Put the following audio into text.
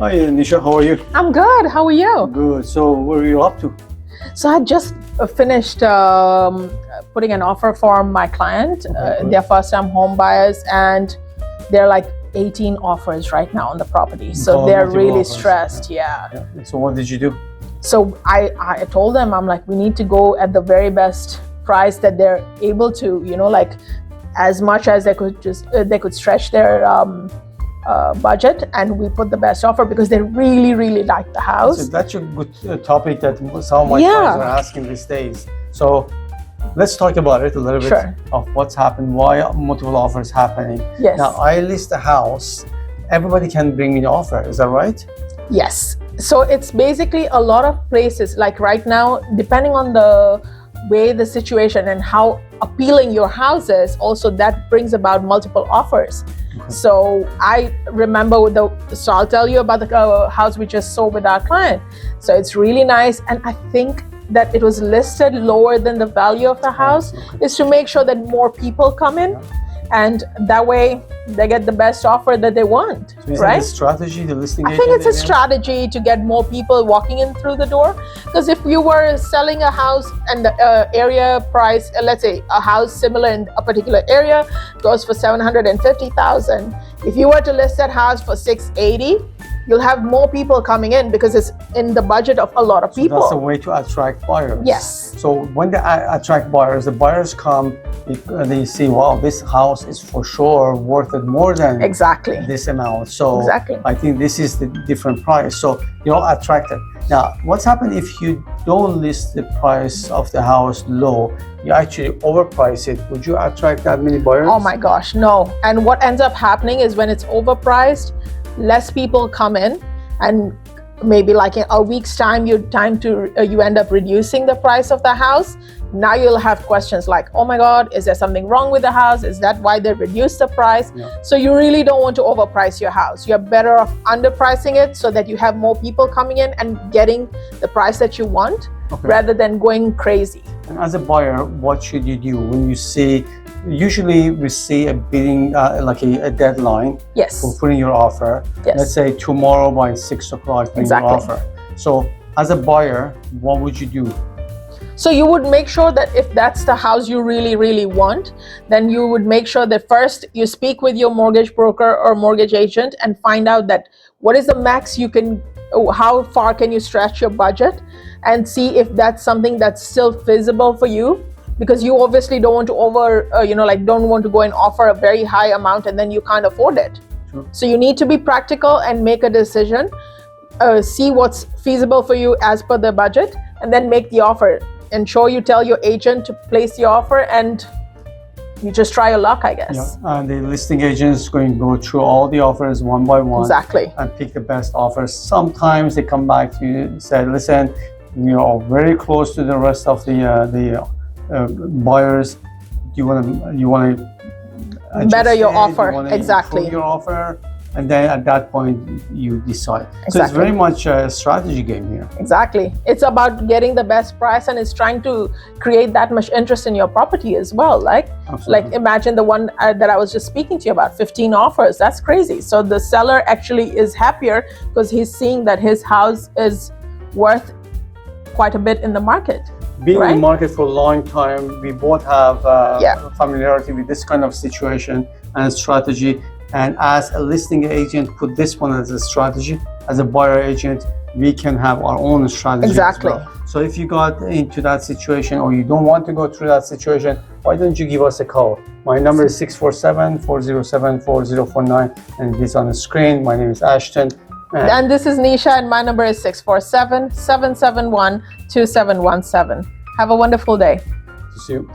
Hi, Nisha. How are you? I'm good. How are you? Good. So, what are you up to? So I just finished putting an offer for my client. Good. They're first-time home buyers, and they're like 18 offers right now on the property. So they're multiple really offers. stressed. Yeah. So, what did you do? So I told them, I'm like, we need to go at the very best price that they're able to, like as much as they could stretch their budget, and we put the best offer because they really, really like the house. So that's a good topic that some of my clients are asking these days. So, let's talk about it a little bit of what's happened, why multiple offers happening. Yes. Now, I list a house. Everybody can bring me an offer. Is that right? Yes. So it's basically a lot of places, like right now, depending on the way the situation and how appealing your house is, also that brings about multiple offers. Okay. So I remember so I'll tell you about the house we just sold with our client. So it's really nice, and I think that it was listed lower than the value of the house is to make sure that more people come in. And that way they get the best offer that they want. So is right? that a strategy, the listing agent? I think it's a strategy to get more people walking in through the door. Because if you were selling a house and the area price, let's say a house similar in a particular area goes for $750,000. If you were to list that house for $680,000, you'll have more people coming in because it's in the budget of a lot of people. So that's a way to attract buyers. Yes. So when they attract buyers, the buyers come, they see, wow, this house is for sure worth it more than this amount. So I think this is the different price. So you're attracted. Now, what's happened if you don't list the price of the house low, you actually overprice it? Would you attract that many buyers? Oh my gosh, no. And what ends up happening is when it's overpriced, less people come in, and maybe like in a week's time, you end up reducing the price of the house. Now you'll have questions like, oh my God, is there something wrong with the house? Is that why they reduced the price? Yeah. So you really don't want to overprice your house. You're better off underpricing it so that you have more people coming in and getting the price that you want rather than going crazy. And as a buyer, what should you do when you see, usually we see a bidding, like a deadline for putting your offer. Yes. Let's say tomorrow by 6 o'clock, putting your offer. So as a buyer, what would you do? So you would make sure that if that's the house you really, really want, then you would make sure that first you speak with your mortgage broker or mortgage agent and find out that what is the max you can, how far can you stretch your budget, and see if that's something that's still feasible for you. Because you obviously don't want to don't want to go and offer a very high amount and then you can't afford it. Sure. So you need to be practical and make a decision, see what's feasible for you as per the budget, and then make the offer. Ensure you tell your agent to place the offer, and you just try your luck, I guess. Yeah, and the listing agent is going to go through all the offers one by one. Exactly. And pick the best offers. Sometimes they come back to you and say, listen, you're very close to the rest of the buyers. You want to better your offer. Improve your offer, and then at that point you decide. So it's very much a strategy game here. Exactly. It's about getting the best price, and it's trying to create that much interest in your property as well. Like imagine the one that I was just speaking to you about, 15 offers. That's crazy. So the seller actually is happier because he's seeing that his house is worth quite a bit in the market. Being in the market for a long time, we both have familiarity with this kind of situation and strategy. And as a listing agent, put this one as a strategy. As a buyer agent, we can have our own strategy. Exactly. As well. So if you got into that situation or you don't want to go through that situation, why don't you give us a call? My number is 647-407-4049, and it is on the screen. My name is Ashton. And this is Nisha, and my number is 647-771-2717. Have a wonderful day. See you.